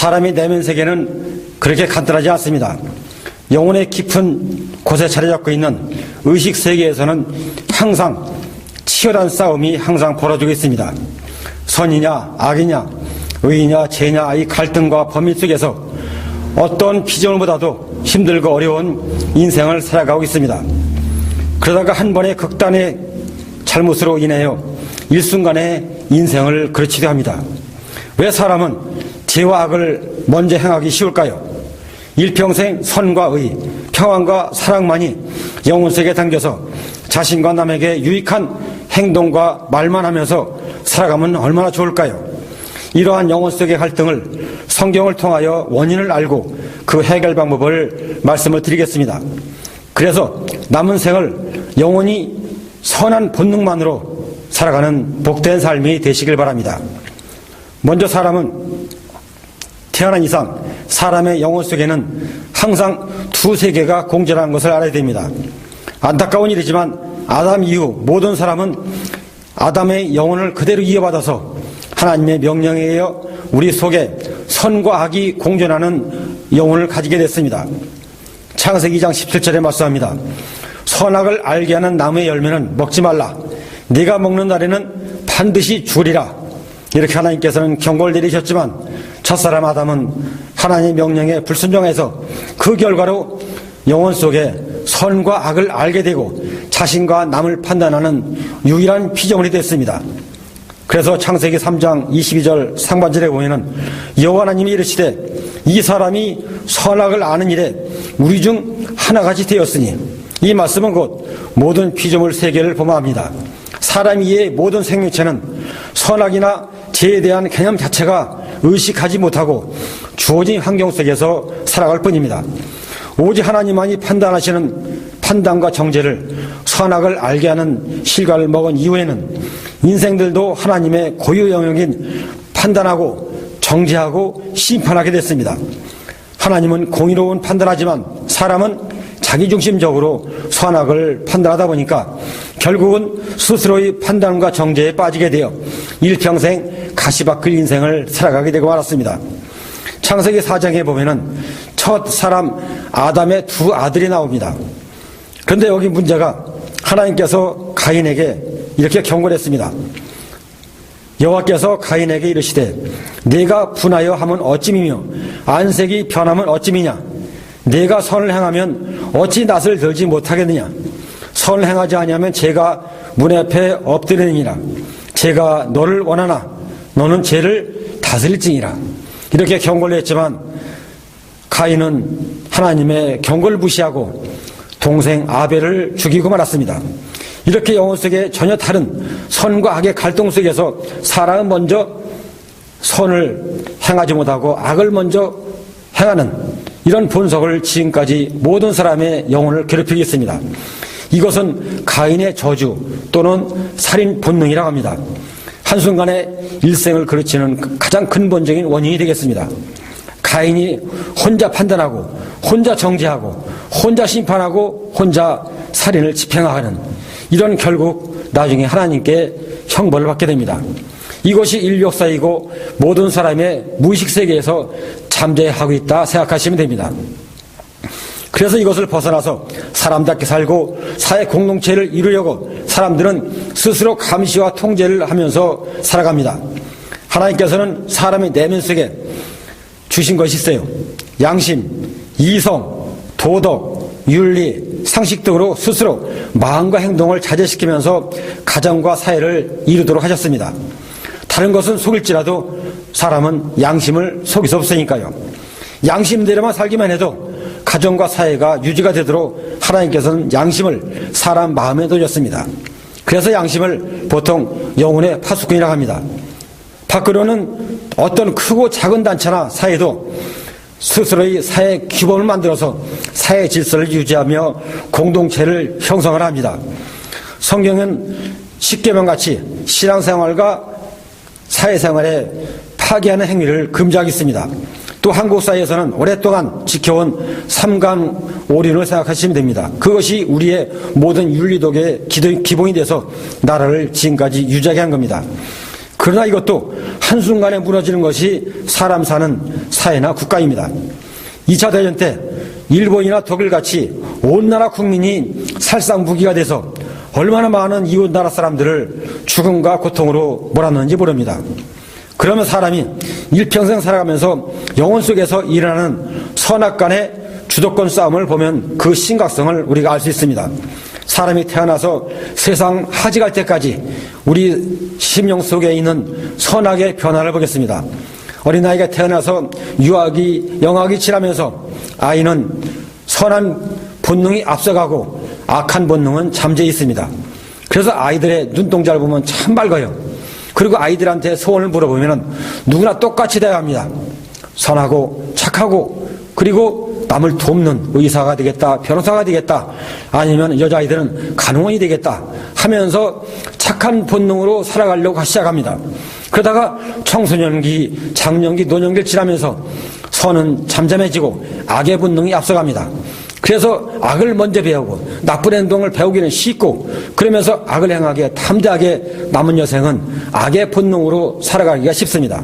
사람의 내면 세계는 그렇게 간단하지 않습니다. 영혼의 깊은 곳에 자리 잡고 있는 의식 세계에서는 항상 치열한 싸움이 항상 벌어지고 있습니다. 선이냐 악이냐 의냐 죄냐 이 갈등과 범위 속에서 어떤 피조물보다도 힘들고 어려운 인생을 살아가고 있습니다. 그러다가 한 번의 극단의 잘못으로 인하여 일순간에 인생을 그르치려 합니다. 왜 사람은 죄와 악을 먼저 행하기 쉬울까요? 일평생 선과 의, 평안과 사랑만이 영혼 속에 담겨서 자신과 남에게 유익한 행동과 말만 하면서 살아가면 얼마나 좋을까요? 이러한 영혼 속의 갈등을 성경을 통하여 원인을 알고 그 해결 방법을 말씀을 드리겠습니다. 그래서 남은 생을 영원히 선한 본능만으로 살아가는 복된 삶이 되시길 바랍니다. 먼저 사람은 태어난 이상 사람의 영혼 속에는 항상 두 세계가 공존하는 것을 알아야 됩니다. 안타까운 일이지만 아담 이후 모든 사람은 아담의 영혼을 그대로 이어받아서 하나님의 명령에 의해 우리 속에 선과 악이 공존하는 영혼을 가지게 됐습니다. 창세기 2장 17절에 말씀합니다. 선악을 알게 하는 나무의 열매는 먹지 말라. 네가 먹는 날에는 반드시 죽으리라. 이렇게 하나님께서는 경고를 내리셨지만 첫사람 아담은 하나님의 명령에 불순종해서 그 결과로 영혼 속에 선과 악을 알게 되고 자신과 남을 판단하는 유일한 피조물이 됐습니다. 그래서 창세기 3장 22절 상반절에 보면은 여호와 하나님이 이르시되 이 사람이 선악을 아는 일에 우리 중 하나같이 되었으니 이 말씀은 곧 모든 피조물 세계를 포함합니다. 사람 이외의 모든 생명체는 선악이나 죄에 대한 개념 자체가 의식하지 못하고 주어진 환경 속에서 살아갈 뿐입니다. 오직 하나님만이 판단하시는 판단과 정죄를 선악을 알게 하는 실과를 먹은 이후에는 인생들도 하나님의 고유 영역인 판단하고 정죄하고 심판하게 됐습니다. 하나님은 공의로운 판단하지만 사람은 자기중심적으로 선악을 판단하다 보니까 결국은 스스로의 판단과 정죄에 빠지게 되어 일평생 가시밭길 인생을 살아가게 되고 말았습니다. 창세기 4장에 보면은 첫 사람 아담의 두 아들이 나옵니다. 그런데 여기 문제가 하나님께서 가인에게 이렇게 경고를 했습니다. 여호와께서 가인에게 이르시되 네가 분하여 하면 어찌미며 안색이 변하면 어찌미냐. 네가 선을 행하면 어찌 낯을 들지 못하겠느냐. 선을 행하지 아니하면 죄가 문 앞에 엎드리느니라. 죄가 너를 원하나 너는 죄를 다스릴지니라. 이렇게 경고를 했지만 가인은 하나님의 경고를 무시하고 동생 아벨을 죽이고 말았습니다. 이렇게 영혼 속에 전혀 다른 선과 악의 갈등 속에서 사람은 먼저 선을 행하지 못하고 악을 먼저 행하는 이런 본성을 지금까지 모든 사람의 영혼을 괴롭히고 있습니다. 이것은 가인의 저주 또는 살인 본능이라고 합니다. 한순간에 일생을 그르치는 가장 근본적인 원인이 되겠습니다. 가인이 혼자 판단하고 혼자 정죄하고 혼자 심판하고 혼자 살인을 집행하는 이런 결국 나중에 하나님께 형벌을 받게 됩니다. 이것이 인류 역사이고 모든 사람의 무의식 세계에서 잠재하고 있다 생각하시면 됩니다. 그래서 이것을 벗어나서 사람답게 살고 사회 공동체를 이루려고 사람들은 스스로 감시와 통제를 하면서 살아갑니다. 하나님께서는 사람의 내면 속에 주신 것이 있어요. 양심, 이성, 도덕, 윤리, 상식 등으로 스스로 마음과 행동을 자제시키면서 가정과 사회를 이루도록 하셨습니다. 다른 것은 속일지라도 사람은 양심을 속일 수 없으니까요. 양심대로만 살기만 해도 가정과 사회가 유지가 되도록 하나님께서는 양심을 사람 마음에 넣으셨습니다. 그래서 양심을 보통 영혼의 파수꾼이라고 합니다. 밖으로는 어떤 크고 작은 단체나 사회도 스스로의 사회 규범을 만들어서 사회 질서를 유지하며 공동체를 형성을 합니다. 성경은 십계명같이 신앙생활과 사회생활에 파괴하는 행위를 금지하고 있습니다. 또 한국 사회에서는 오랫동안 지켜온 삼강오륜을 생각하시면 됩니다. 그것이 우리의 모든 윤리독의 기본이 돼서 나라를 지금까지 유지하게 한 겁니다. 그러나 이것도 한순간에 무너지는 것이 사람 사는 사회나 국가입니다. 2차 대전 때 일본이나 독일같이 온 나라 국민이 살상무기가 돼서 얼마나 많은 이웃 나라 사람들을 죽음과 고통으로 몰았는지 모릅니다. 그러면 사람이 일평생 살아가면서 영혼 속에서 일어나는 선악간의 주도권 싸움을 보면 그 심각성을 우리가 알 수 있습니다. 사람이 태어나서 세상 하직할 때까지 우리 심령 속에 있는 선악의 변화를 보겠습니다. 어린아이가 태어나서 유아기, 영아기 지나면서 아이는 선한 본능이 앞서가고 악한 본능은 잠재해 있습니다. 그래서 아이들의 눈동자를 보면 참 밝아요. 그리고 아이들한테 소원을 물어보면 누구나 똑같이 돼야 합니다. 선하고 착하고 그리고 남을 돕는 의사가 되겠다, 변호사가 되겠다, 아니면 여자아이들은 간호원이 되겠다 하면서 착한 본능으로 살아가려고 시작합니다. 그러다가 청소년기, 장년기, 노년기를 지나면서 선은 잠잠해지고 악의 본능이 앞서갑니다. 그래서 악을 먼저 배우고 나쁜 행동을 배우기는 쉽고 그러면서 악을 행하기에 탐대하게 남은 여생은 악의 본능으로 살아가기가 쉽습니다.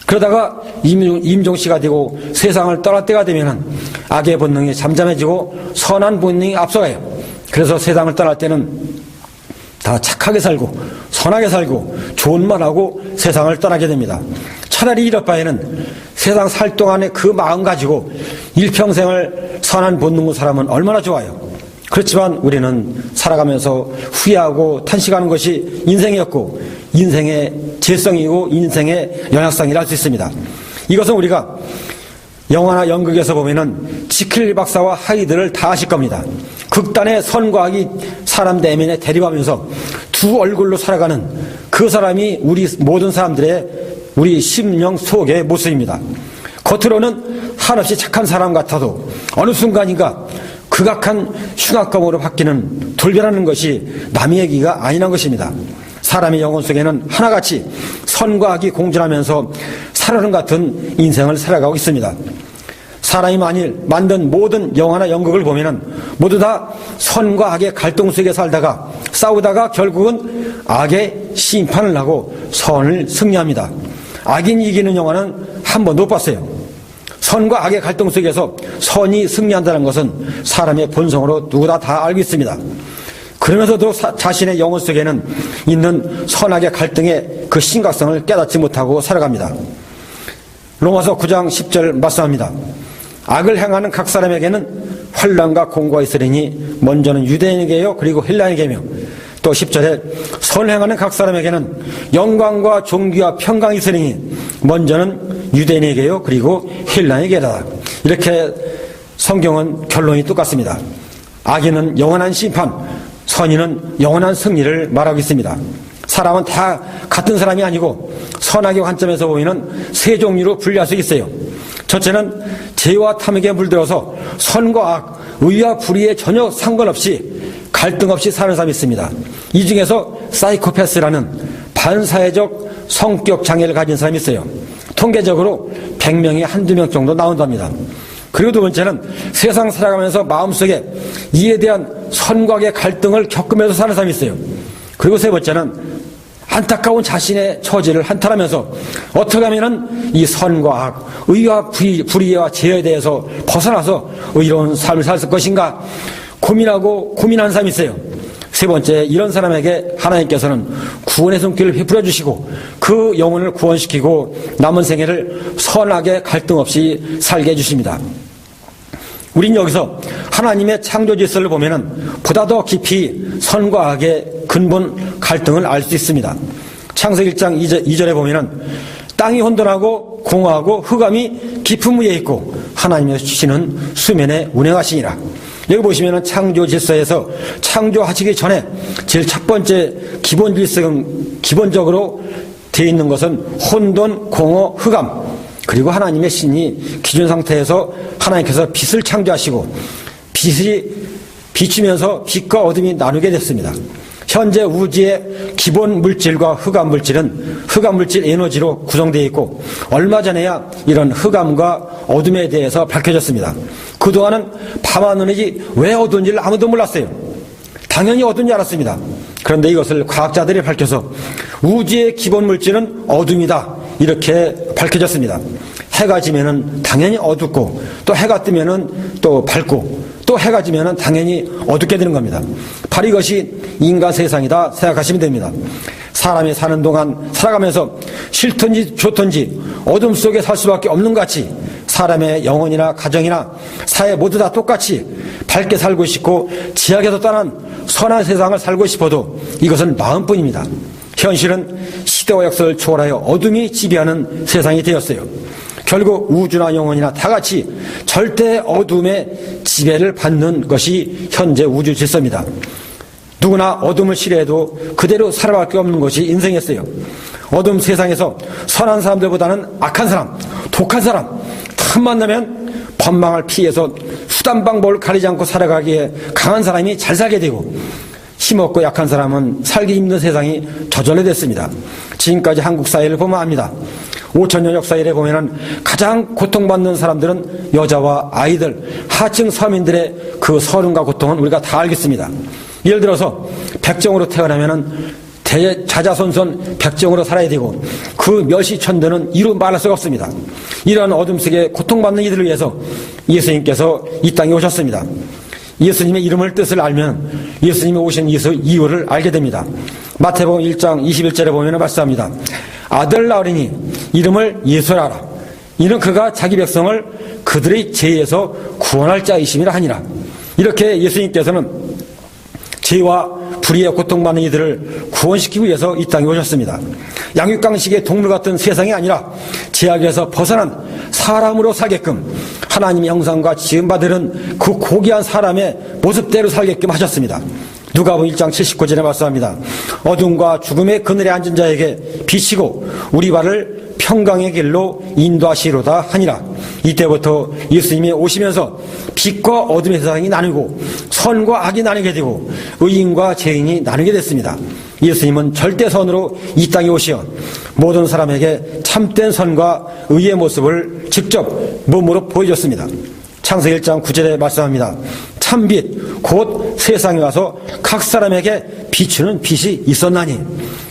그러다가 임종시가 되고 세상을 떠날 때가 되면 악의 본능이 잠잠해지고 선한 본능이 앞서가요. 그래서 세상을 떠날 때는 다 착하게 살고 선하게 살고 좋은 말하고 세상을 떠나게 됩니다. 차라리 이럴 바에는 세상 살 동안에 그 마음 가지고 일평생을 선한 본능으로 살아면 얼마나 좋아요. 그렇지만 우리는 살아가면서 후회하고 탄식하는 것이 인생이었고 인생의 재성이고 인생의 연약성이라 할 수 있습니다. 이것은 우리가 영화나 연극에서 보면은 지킬 박사와 하이드를 다 아실 겁니다. 극단의 선과 악이 사람 내면에 대립하면서 두 얼굴로 살아가는 그 사람이 우리 모든 사람들의 우리 심령 속의 모습입니다. 겉으로는 한없이 착한 사람 같아도 어느 순간인가 극악한 흉악감으로 바뀌는 돌변하는 것이 남의 얘기가 아니란 것입니다. 사람의 영혼 속에는 하나같이 선과 악이 공존하면서 살아오는 같은 인생을 살아가고 있습니다. 사람이 만일 만든 모든 영화나 연극을 보면은 모두 다 선과 악의 갈등 속에 살다가 싸우다가 결국은 악의 심판을 하고 선을 승리합니다. 악인이 이기는 영화는 한 번도 못 봤어요. 선과 악의 갈등 속에서 선이 승리한다는 것은 사람의 본성으로 누구나 다 알고 있습니다. 그러면서도 자신의 영혼 속에는 있는 선악의 갈등의 그 심각성을 깨닫지 못하고 살아갑니다. 로마서 9장 10절 말씀합니다. 악을 행하는 각 사람에게는 환난과 공고가 있으리니 먼저는 유대인에게요 그리고 헬라인에게며 또 10절에 선행하는 각 사람에게는 영광과 존귀와 평강이 있으리니 먼저는 유대인에게요 그리고 헬라인에게라. 이렇게 성경은 결론이 똑같습니다. 악인은 영원한 심판, 선인은 영원한 승리를 말하고 있습니다. 사람은 다 같은 사람이 아니고 선악의 관점에서 보이는 세 종류로 분리할 수 있어요. 첫째는 죄와 탐욕에 물들어서 선과 악, 의와 불의에 전혀 상관없이 갈등 없이 사는 사람이 있습니다. 이 중에서 사이코패스라는 반사회적 성격 장애를 가진 사람이 있어요. 통계적으로 100명에 한두 명 정도 나온답니다. 그리고 두 번째는 세상 살아가면서 마음속에 이에 대한 선과 악의 갈등을 겪으면서 사는 사람이 있어요. 그리고 세 번째는 안타까운 자신의 처지를 한탄하면서 어떻게 하면 이 선과 악, 의와 불의와 죄에 대해서 벗어나서 의로운 삶을 살 것인가 고민하는 사람이 있어요. 세 번째, 이런 사람에게 하나님께서는 구원의 손길을 베풀어 주시고 그 영혼을 구원시키고 남은 생애를 선악의 갈등 없이 살게 해주십니다. 우린 여기서 하나님의 창조 질서를 보면은 보다 더 깊이 선과 악의 근본 갈등을 알 수 있습니다. 창세기 1장 2절에 보면은 땅이 혼돈하고 공허하고 흑암이 깊은 위에 있고 하나님의 주시는 수면에 운행하시니라. 여기 보시면은 창조 질서에서 창조하시기 전에 제일 첫 번째 기본 질서는 기본적으로 되어 있는 것은 혼돈, 공허, 흑암, 그리고 하나님의 신이 기준 상태에서 하나님께서 빛을 창조하시고 빛이 비추면서 빛과 어둠이 나누게 됐습니다. 현재 우주의 기본 물질과 흑암 물질은 흑암 물질 에너지로 구성되어 있고 얼마 전에야 이런 흑암과 어둠에 대해서 밝혀졌습니다. 그동안은 밤하늘이 왜 어두운지를 아무도 몰랐어요. 당연히 어두운 줄 알았습니다. 그런데 이것을 과학자들이 밝혀서 우주의 기본 물질은 어둠이다 이렇게 밝혀졌습니다. 해가 지면은 당연히 어둡고, 또 해가 뜨면은 또 밝고, 또 해가 지면은 당연히 어둡게 되는 겁니다. 바로 이것이 인간 세상이다 생각하시면 됩니다. 사람이 사는 동안 살아가면서 싫든지 좋든지 어둠 속에 살 수밖에 없는 것 같이 사람의 영혼이나 가정이나 사회 모두 다 똑같이 밝게 살고 싶고 지하에서 떠난 선한 세상을 살고 싶어도 이것은 마음뿐입니다. 현실은 시대와 역사를 초월하여 어둠이 지배하는 세상이 되었어요. 결국 우주나 영혼이나 다 같이 절대 어둠의 지배를 받는 것이 현재 우주 질서입니다. 누구나 어둠을 싫어해도 그대로 살아갈 게 없는 것이 인생이었어요. 어둠 세상에서 선한 사람들보다는 악한 사람, 독한 사람, 틈만 나면 법망을 피해서 수단 방법을 가리지 않고 살아가기에 강한 사람이 잘 살게 되고 힘없고 약한 사람은 살기 힘든 세상이 저절로 됐습니다. 지금까지 한국 사회를 보면 압니다. 5천년 역사 이래 보면은 가장 고통받는 사람들은 여자와 아이들, 하층 서민들의 그 서름과 고통은 우리가 다 알겠습니다. 예를 들어서 백정으로 태어나면은 자자손손 백정으로 살아야 되고 그 멸시천대는 이루 말할 수가 없습니다. 이러한 어둠 속에 고통받는 이들을 위해서 예수님께서 이 땅에 오셨습니다. 예수님의 이름을 뜻을 알면 예수님이 오신 이유를 알게 됩니다. 마태복음 1장 21절에 보면 말씀합니다. 아들 낳으리니 이름을 예수라라. 이는 그가 자기 백성을 그들의 죄에서 구원할 자이심이라 하니라. 이렇게 예수님께서는 죄와 불의에 고통받는 이들을 구원시키기 위해서 이 땅에 오셨습니다. 양육강식의 동물 같은 세상이 아니라 죄악에서 벗어난 사람으로 살게끔 하나님의 형상과 지음받은 그 고귀한 사람의 모습대로 살게끔 하셨습니다. 누가복음 1장 79절에 말씀합니다. 어둠과 죽음의 그늘에 앉은 자에게 비치고 우리 발을 평강의 길로 인도하시로다 하니라. 이때부터 예수님이 오시면서 빛과 어둠의 세상이 나누고 선과 악이 나누게 되고 의인과 죄인이 나누게 됐습니다. 예수님은 절대선으로 이 땅에 오시어 모든 사람에게 참된 선과 의의 모습을 직접 몸으로 보여줬습니다. 창세기 1장 9절에 말씀합니다. 참빛 곧 세상에 와서 각 사람에게 비추는 빛이 있었나니.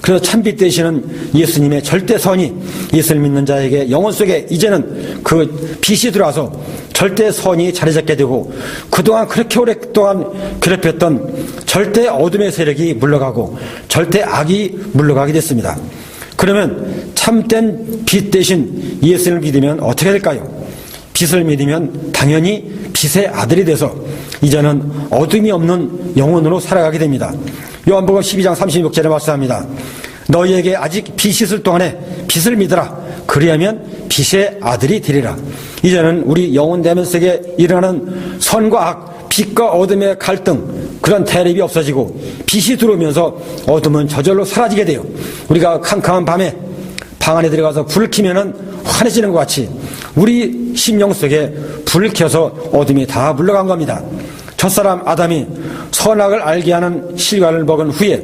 그래서 참빛 되시는 예수님의 절대선이 예수를 믿는 자에게 영혼 속에 이제는 그 빛이 들어와서 절대선이 자리 잡게 되고 그동안 그렇게 오랫동안 괴롭혔던 절대 어둠의 세력이 물러가고 절대 악이 물러가게 됐습니다. 그러면 참된 빛 대신 예수를 믿으면 어떻게 될까요? 빛을 믿으면 당연히 빛의 아들이 돼서 이제는 어둠이 없는 영혼으로 살아가게 됩니다. 요한복음 12장 36절에 말씀합니다. 너희에게 아직 빛이 있을 동안에 빛을 믿으라. 그리하면 빛의 아들이 되리라. 이제는 우리 영혼 내면 속에 일어나는 선과 악, 빛과 어둠의 갈등, 그런 대립이 없어지고 빛이 들어오면서 어둠은 저절로 사라지게 돼요. 우리가 캄캄한 밤에 방 안에 들어가서 불을 켜면은 환해지는 것 같이 우리 심령 속에 불을 켜서 어둠이 다 물러간 겁니다. 첫사람 아담이 선악을 알게 하는 실과를 먹은 후에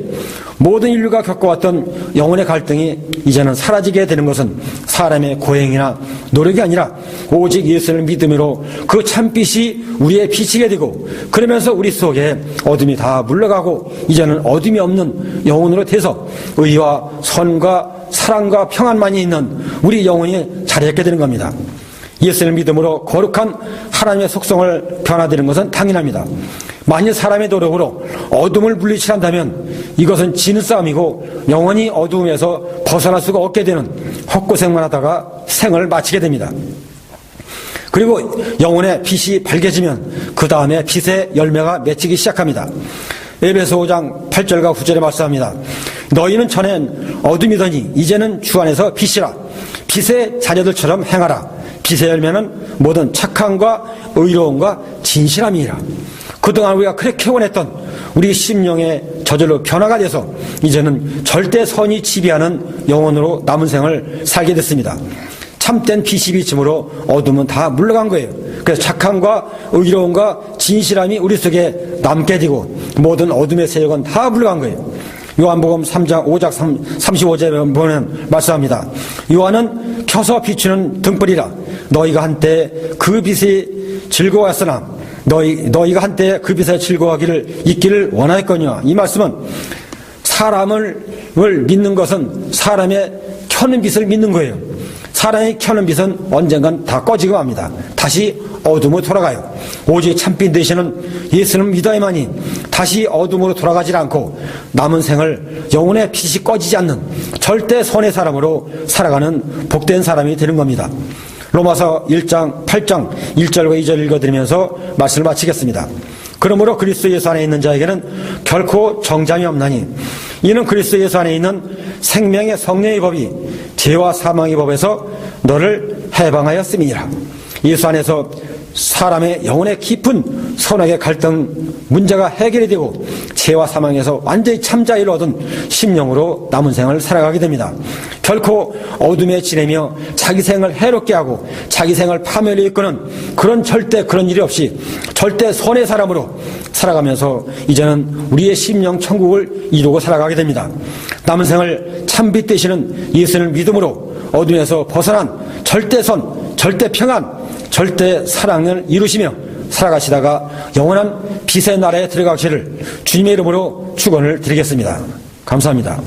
모든 인류가 겪어왔던 영혼의 갈등이 이제는 사라지게 되는 것은 사람의 고행이나 노력이 아니라 오직 예수를 믿음으로 그 참빛이 우리의 비치게 되고 그러면서 우리 속에 어둠이 다 물러가고 이제는 어둠이 없는 영혼으로 돼서 의와 선과 사랑과 평안만이 있는 우리 영혼이 자리 잡게 되는 겁니다. 예수를 믿음으로 거룩한 하나님의 속성을 변화되는 것은 당연합니다. 만일 사람의 노력으로 어둠을 물리치한다면 이것은 지는 싸움이고 영원히 어둠에서 벗어날 수가 없게 되는 헛고생만 하다가 생을 마치게 됩니다. 그리고 영혼의 빛이 밝아지면 그 다음에 빛의 열매가 맺히기 시작합니다. 에베소 5장 8절과 9절에 말씀합니다. 너희는 전엔 어둠이더니 이제는 주 안에서 빛이라. 빛의 자녀들처럼 행하라. 빛의 열매는 모든 착함과 의로움과 진실함이라. 그동안 우리가 그렇게 원했던 우리 심령의 저절로 변화가 돼서 이제는 절대 선이 지배하는 영혼으로 남은 생을 살게 됐습니다. 참된 빛이 비침으로 어둠은 다 물러간 거예요. 그래서 착함과 의로움과 진실함이 우리 속에 남게 되고 모든 어둠의 세력은 다 물러간 거예요. 요한복음 3장 5장 35절에 보면 말씀합니다. 요한은 켜서 비추는 등불이라. 너희가 한때 그 빛이 즐거웠으나 너희가 한때 그 빛에 즐거워하기를 있기를 원하였거니와. 이 말씀은 사람을 믿는 것은 사람의 켜는 빛을 믿는 거예요. 사람이 켜는 빛은 언젠간 다 꺼지고 맙니다. 다시 어둠으로 돌아가요. 오직 참빛 되시는 예수는 믿어야만이 다시 어둠으로 돌아가지 않고 남은 생을 영혼의 빛이 꺼지지 않는 절대 선의 사람으로 살아가는 복된 사람이 되는 겁니다. 로마서 1장 8장 1절과 2절 읽어드리면서 말씀을 마치겠습니다. 그러므로 그리스도 예수 안에 있는 자에게는 결코 정잠이 없나니 이는 그리스도 예수 안에 있는 생명의 성령의 법이 죄와 사망의 법에서 너를 해방하였음이니라. 예수 안에서 사람의 영혼의 깊은 선악의 갈등 문제가 해결이 되고 죄와 사망에서 완전히 참자유를 얻은 심령으로 남은 생을 살아가게 됩니다. 결코 어둠에 지내며 자기 생을 해롭게 하고 자기 생을 파멸에 이끄는 그런 일이 없이 절대 선의 사람으로 살아가면서 이제는 우리의 심령 천국을 이루고 살아가게 됩니다. 남은 생을 참빛 되시는 예수를 믿음으로 어둠에서 벗어난 절대 선, 절대 평안, 절대 사랑을 이루시며 살아가시다가 영원한 빛의 나라에 들어가시를 주님의 이름으로 축원을 드리겠습니다. 감사합니다.